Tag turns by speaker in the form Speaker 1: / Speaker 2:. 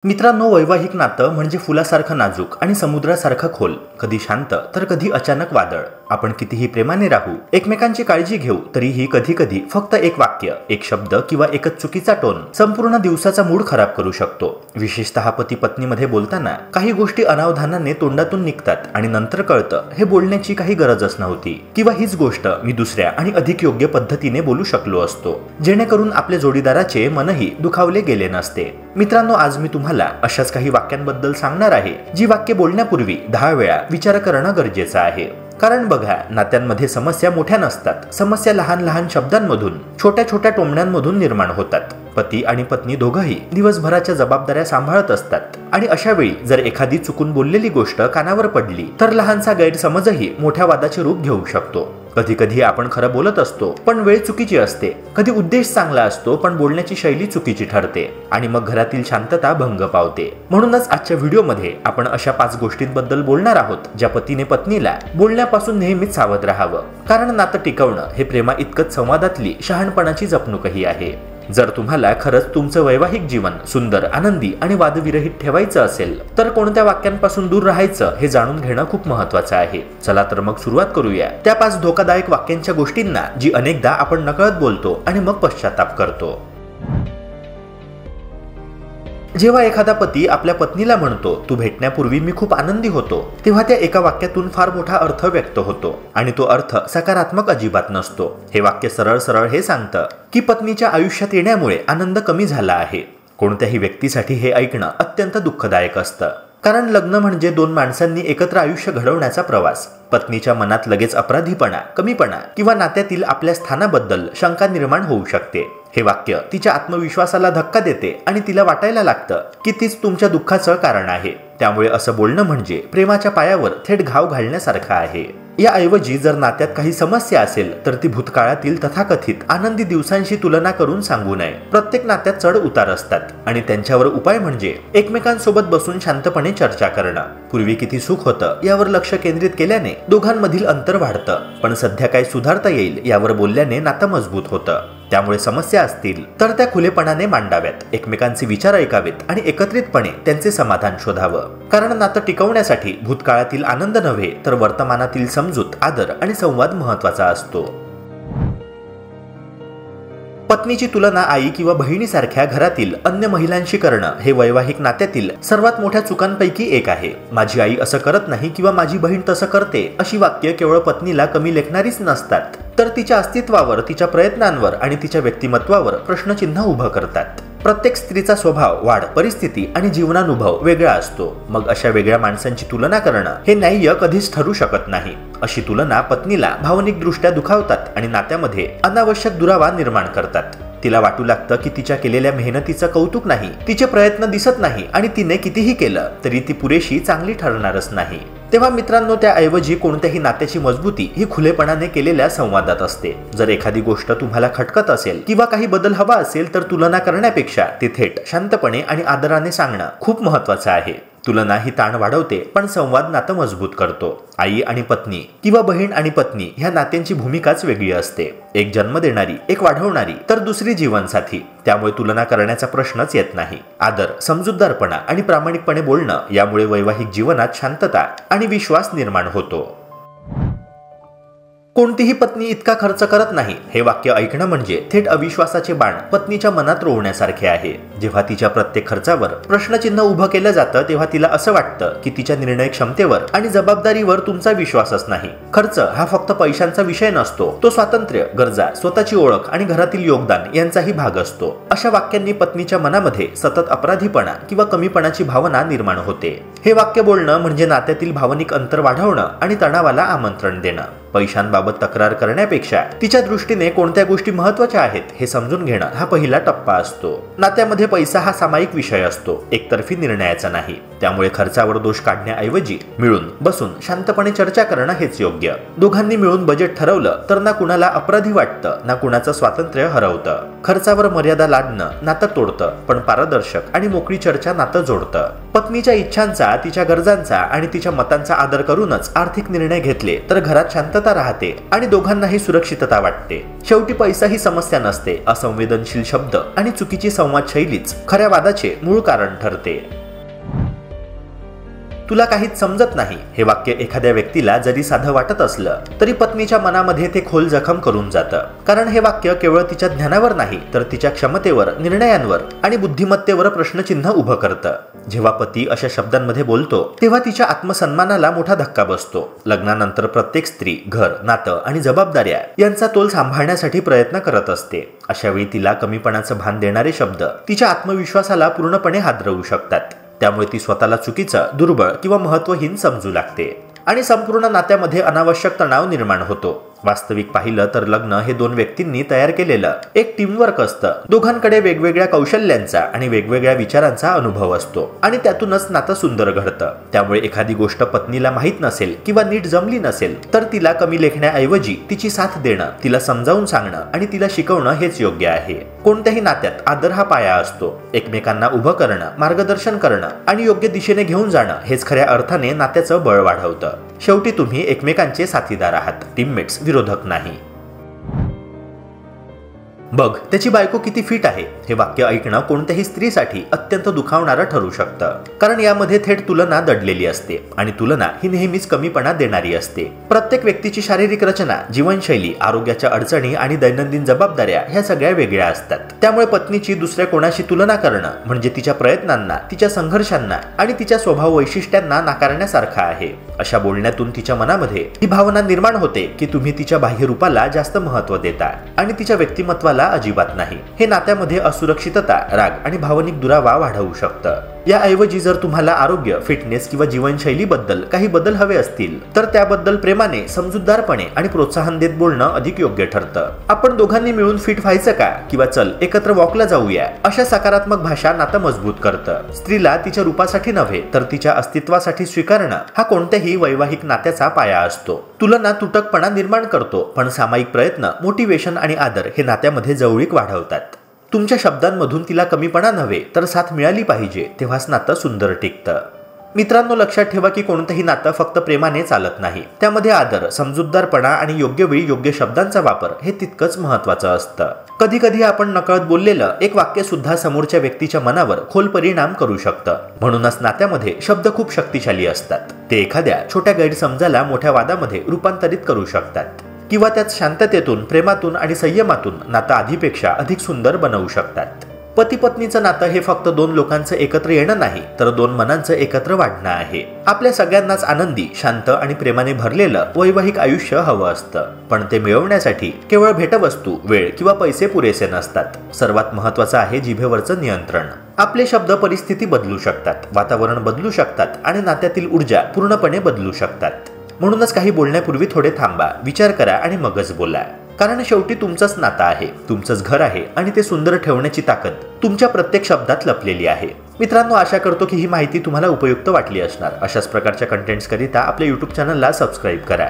Speaker 1: मित्रांनो, वैवाहिक नातं म्हणजे फुलासारखं नाजूक आणि समुद्रासारखं खोल, कधी शांत तर कधी अचानक वादळ. आपण कितीही प्रेमाने राहू, एकमेकांची काळजी घेऊ, तरीही कधी कधी फक्त एक वाक्य, एक शब्द किंवा एकच चुकीचा टोन संपूर्ण दिवसाचा मूड खराब करू शकतो. विशेषतः पती पत्नीमध्ये बोलताना काही गोष्टी अनावधानाने तोंडातून निघतात आणि नंतर कळतं हे बोलण्याची काही गरजच नव्हती, किंवा हीच गोष्ट मी दुसऱ्या आणि अधिक योग्य पद्धतीने बोलू शकलो असतो, जेणेकरून आपल्या जोडीदाराचे मनही दुखावले गेले नसते. मित्रांनो, आज मी तुम्हाला अशाच काही वाक्यांबद्दल सांगणार आहे जी वाक्य बोलण्यापूर्वी 10 वेळा विचार करणं गरजेचं आहे. कारण बघा, नात्यांमध्ये समस्या मोठ्या नसतात, समस्या लहान लहान शब्दांमधून, छोट्या छोट्या टोमण्यांमधून निर्माण होतात. पती आणि पत्नी दोघंही दिवसभराच्या जबाबदाऱ्या सांभाळत असतात आणि अशा वेळी जर एखादी चुकून बोललेली गोष्ट कानावर पडली तर लहानसा गैरसमजही मोठ्या वादाचे रूप घेऊ शकतो. कधी कधी आपण खरं बोलत असतो पण वेळ चुकीची असते, कधी उद्देश चांगला असतो पण बोलण्याची शैली चुकीची ठरते आणि मग घरातील शांतता भंग पावते. म्हणूनच आजच्या व्हिडिओमध्ये आपण अशा 5 गोष्टींबद्दल बोलणार आहोत ज्या पतीने पत्नीला बोलण्यापासून नेहमीच सावध राहावं. कारण नातं टिकवणं हे प्रेमा इतकंच संवादातली शहाणपणाची जपणूकही आहे. जर तुम्हाला खरंच तुमचं वैवाहिक जीवन सुंदर, आनंदी आणि वादविरहित ठेवायचं असेल तर कोणत्या वाक्यांपासून दूर राहायचं हे जाणून घेणं खूप महत्त्वाचं आहे. चला तर मग सुरुवात करूया त्या 5 धोकादायक वाक्यांच्या गोष्टींना जी अनेकदा आपण नकळत बोलतो आणि मग पश्चाताप करतो. जेव्हा एखादा पती आपल्या पत्नीला म्हणतो, तू भेटण्यापूर्वी मी खूप आनंदी होतो, तेव्हा त्या एका वाक्यातून फार मोठा अर्थ व्यक्त होतो आणि तो अर्थ सकारात्मक अजिबात नसतो. हे वाक्य सरळ सरळ हे सांगतं की पत्नीच्या आयुष्यात येण्यामुळे आनंद कमी झाला आहे. कोणत्याही व्यक्तीसाठी हे ऐकणं अत्यंत दुःखदायक असतं. कारण लग्न म्हणजे 2 माणसांनी एकत्र आयुष्य घडवण्याचा प्रवास. पत्नीच्या मनात लगेच अपराधीपणा, कमीपणा किंवा नात्यातील आपल्या स्थानाबद्दल शंका निर्माण होऊ शकते. हे वाक्य तिच्या आत्मविश्वासाला धक्का देते आणि तिला वाटायला लागतं की तीच तुमच्या दुःखाचं कारण आहे. त्यामुळे असं बोलणं म्हणजे प्रेमाच्या पायावर थेट घाव घालण्यासारखं आहे. याऐवजी जर नात्यात काही समस्या असेल तर ती भूतकाळातील तथाकथित आनंदी दिवसांशी तुलना करून सांगू नये. प्रत्येक नात्यात चढ उतार असतात आणि त्यांच्यावर उपाय म्हणजे एकमेकांसोबत बसून शांतपणे चर्चा करणं. पूर्वी किती सुख होतं यावर लक्ष केंद्रित केल्याने दोघांमधील अंतर वाढतं, पण सध्या काय सुधारता येईल यावर बोलल्याने नातं मजबूत होतं. त्यामुळे समस्या असतील तर त्या खुलेपणाने मांडाव्यात, एकमेकांचे विचार ऐकावेत आणि एकत्रितपणे त्यांचे समाधान शोधावं. कारण नातं टिकवण्यासाठी भूतकाळातील आनंद नव्हे तर वर्तमानातील समजूत, आदर आणि संवाद महत्त्वाचा असतो. पत्नीची तुलना आई किंवा बहिणीसारख्या घरातील अन्य महिलांशी करणं हे वैवाहिक नात्यातील सर्वात मोठ्या चुकांपैकी एक आहे. माझी आई असं करत नाही किंवा माझी बहीण तसं करते अशी वाक्य केवळ पत्नीला कमी लेखणारीच नसतात, तर तिच्या अस्तित्वावर, तिच्या प्रयत्नांवर आणि तिच्या व्यक्तिमत्वावर प्रश्नचिन्ह उभं करतात. प्रत्येक स्त्रीचा स्वभाव, वाढ, परिस्थिती आणि जीवनानुभव वेगळा असतो. मग अशा वेगळ्या माणसांची तुलना करणं हे न्याय्य कधीच ठरू शकत नाही. अशी तुलना पत्नीला भावनिकदृष्ट्या दुखावतात आणि नात्यामध्ये अनावश्यक दुरावा निर्माण करतात. तिला वाटू लागतं की तिच्या केलेल्या मेहनतीचं कौतुक नाही, तिचे प्रयत्न दिसत नाही आणि तिने कितीही केलं तरी ती पुरेशी चांगली ठरणारच नाही. तेव्हा मित्रांनो, त्याऐवजी कोणत्याही नात्याची मजबूती ही खुलेपणाने केलेल्या संवादात असते. जर एखादी गोष्ट तुम्हाला खटकत असेल किंवा काही बदल हवा असेल तर तुलना करण्यापेक्षा ते थेट, शांतपणे आणि आदराने सांगणं खूप महत्त्वाचं आहे. तुलना ही ताण वाढवते पण संवाद नातं मजबूत करतो. आई आणि पत्नी किंवा बहीण आणि पत्नी ह्या नात्यांची भूमिकाच वेगळी असते. एक जन्म देणारी, एक वाढवणारी तर दुसरी जीवनसाथी. त्यामुळे तुलना करण्याचा प्रश्नच येत नाही. आदर, समजूतदारपणा आणि प्रामाणिकपणे बोलणं यामुळे वैवाहिक जीवनात शांतता आणि विश्वास निर्माण होतो. कोणतीही पत्नी इतका खर्च करत नाही हे वाक्य ऐकणं म्हणजे थेट अविश्वासाचे बाण पत्नीच्या मनात रोवण्यासारखे आहे. जेव्हा तिच्या प्रत्येक खर्चावर प्रश्नचिन्ह उभं केलं जातं तेव्हा तिला असं वाटतं की तिच्या निर्णय क्षमतेवर आणि जबाबदारीवर तुमचा विश्वासच नाही. खर्च हा फक्त पैशांचा विषय नसतो, तो स्वातंत्र्य, गरजा, स्वतःची ओळख आणि घरातील योगदान यांचाही भाग असतो. अशा वाक्यांनी पत्नीच्या मनामध्ये सतत अपराधीपणा किंवा कमीपणाची भावना निर्माण होते. हे वाक्य बोलणं म्हणजे नात्यातील भावनिक अंतर वाढवणं आणि तणावाला आमंत्रण देणं. पैशांबाबत तक्रार करण्यापेक्षा तिच्या दृष्टीने कोणत्या गोष्टी महत्त्वाच्या आहेत हे समजून घेणं हा पहिला टप्पा असतो. नात्यामध्ये पैसा हा सामायिक विषय असतो, एकतर्फी निर्णयाचा नाही. त्यामुळे खर्चावर दोष काढण्याऐवजी मिळून बसून शांतपणे चर्चा करणं हेच योग्य. दोघांनी मिळून बजेट ठरवलं तर ना कुणाला अपराधी वाटतं ना कुणाचं स्वातंत्र्य हरवतं. खर्चावर मर्यादा लादणं नातं तोडतं, पण पारदर्शक आणि मोकळी चर्चा नातं जोडतं. पत्नीच्या इच्छांचा, तिच्या गरजांचा आणि तिच्या मतांचा आदर करूनच आर्थिक निर्णय घेतले तर घरात शांतता राहते आणि दोघांनाही सुरक्षितता वाटते. शेवटी पैसा ही समस्या नसते. असंवेदनशील शब्द आणि चुकीची संवाद शैलीच खऱ्या वादाचे मूळ कारण ठरते. तुला काहीच समजत नाही हे वाक्य एखाद्या व्यक्तीला जरी साधं वाटत असलं तरी पत्नीच्या मनामध्ये ते खोल जखम करून जातं. कारण हे वाक्य केवळ तिच्या ज्ञानावर नाही तर तिच्या क्षमतेवर, निर्णयांवर आणि बुद्धिमत्तेवर प्रश्नचिन्ह उभं करतं. जेव्हा पती अशा शब्दांमध्ये बोलतो तेव्हा तिच्या आत्मसन्मानाला मोठा धक्का बसतो. लग्नानंतर प्रत्येक स्त्री घर, नातं आणि जबाबदाऱ्या यांचा तोल सांभाळण्यासाठी प्रयत्न करत असते. अशावेळी तिला कमीपणाचं भान देणारे शब्द तिच्या आत्मविश्वासाला पूर्णपणे हादरवू शकतात. त्यामुळे ती स्वतःला चुकीचं, दुर्बळ किंवा महत्त्वहीन समजू लागते आणि संपूर्ण नात्यामध्ये अनावश्यक तणाव निर्माण होतो. वास्तविक पाहिलं तर लग्न हे दोन व्यक्तींनी तयार केलेलं एक टीमवर्क असतं. दोघांकडे वेगवेगळ्या कौशल्यांचा आणि वेगवेगळ्या विचारांचा अनुभव असतो आणि त्यातूनच नातं सुंदर घडतं. त्यामुळे एखादी गोष्ट पत्नीला माहीत नसेल किंवा नीट जमली नसेल तर तिला कमी लेखण्याऐवजी तिची साथ देणं, तिला समजावून सांगणं आणि तिला शिकवणं हेच योग्य आहे. कोणत्याही नात्यात आदर हा पाया असतो. एकमेकांना उभं करणं, मार्गदर्शन करणं आणि योग्य दिशेने घेऊन जाणं हेच खऱ्या अर्थाने नात्याचं बळ वाढवतं. शेवटी तुम्ही एकमेकांचे साथीदार आहात, टीममेट्स, विरोधक नाही. बघ त्याची बायको किती फिट आहे हे वाक्य ऐकणं कोणत्याही स्त्रीसाठी अत्यंत दुखावणारं ठरू शकतं. कारण यामध्ये थेट तुलना दडलेली असते आणि तुलना ही नेहमीच कमीपणा देणारी असते. प्रत्येक व्यक्तीची शारीरिक रचना, जीवनशैली, आरोग्याच्या अडचणी आणि दैनंदिन जबाबदाऱ्या ह्या सगळ्या वेगळ्या असतात. त्यामुळे पत्नीची दुसऱ्या कोणाशी तुलना करणं म्हणजे तिच्या प्रयत्नांना, तिच्या संघर्षांना आणि तिच्या स्वभाव वैशिष्ट्यांना नाकारण्यासारखं आहे. अशा बोलण्यातून तिच्या मनामध्ये ही भावना निर्माण होते की तुम्ही तिच्या बाह्य रूपाला जास्त महत्त्व देता आणि तिच्या व्यक्तिमत्वाला अजिबात नाही. हे नात्यामध्ये असुरक्षितता, राग आणि भावनिक दुरावा वाढवू शकतं. याऐवजी जर तुम्हाला आरोग्य, फिटनेस किंवा जीवनशैलीबद्दल काही बदल हवे असतील तर त्याबद्दल प्रेमाने, समजूतदारपणे आणि प्रोत्साहन देत बोलणं अधिक योग्य ठरतं. आपण दोघांनी मिळून फिट व्हायचं का किंवा चल एकत्र वॉकला जाऊया अशा सकारात्मक भाषा नातं मजबूत करतं. स्त्रीला तिच्या रूपासाठी नव्हे तर तिच्या अस्तित्वासाठी स्वीकारणं हा कोणत्याही वैवाहिक नात्याचा पाया असतो. तुलना तुटकपणा निर्माण करतो, पण सामायिक प्रयत्न, मोटिवेशन आणि आदर हे नात्यामध्ये जवळीक वाढवतात. तुमच्या शब्दांमधून तिला कमीपणा नव्हे तर साथ मिळाली पाहिजे, तेव्हाच नातं सुंदर टिकतं. मित्रांनो, लक्षात ठेवा की कोणतंही नातं फक्त प्रेमाने चालत नाही. त्यामध्ये आदर, समजूतदारपणा आणि योग्य वेळी योग्य शब्दांचा वापर हे तितकंच महत्त्वाचं असतं. कधी कधी आपण नकळत बोललेलं एक वाक्य सुद्धा समोरच्या व्यक्तीच्या मनावर खोल परिणाम करू शकतं. म्हणूनच नात्यामध्ये शब्द खूप शक्तिशाली असतात. ते एखाद्या छोट्या गैरसमजाला मोठ्या वादामध्ये रूपांतरित करू शकतात किंवा त्यात शांततेतून, प्रेमातून आणि संयमातून नातं आधीपेक्षा अधिक सुंदर बनवू शकतात. पती पत्नीचं नातं हे फक्त दोन लोकांचं एकत्र येणं नाही तर दोन मनांचं एकत्र वाढणं आहे. आपल्या सगळ्यांनाच आनंदी, शांत आणि प्रेमाने भरलेलं वैवाहिक आयुष्य हवं असतं, पण ते मिळवण्यासाठी केवळ भेटवस्तू, वेळ किंवा पैसे पुरेसे नसतात. सर्वात महत्त्वाचं आहे जिभेवरचं नियंत्रण. आपले शब्द परिस्थिती बदलू शकतात, वातावरण बदलू शकतात आणि नात्यातील ऊर्जा पूर्णपणे बदलू शकतात. म्हणूनच काही बोलण्यापूर्वी थोडे थांबा, विचार करा आणि मगच बोला. कारण शेवटी तुमचंच नातं आहे, तुमचंच घर आहे आणि ते सुंदर ठेवण्याची ताकद तुमच्या प्रत्येक शब्दात लपलेली आहे. मित्रांनो, आशा करतो की ही माहिती तुम्हाला उपयुक्त वाटली असणार. अशाच प्रकारच्या कंटेंट्स करिता आपल्या YouTube चॅनलला सबस्क्राईब करा.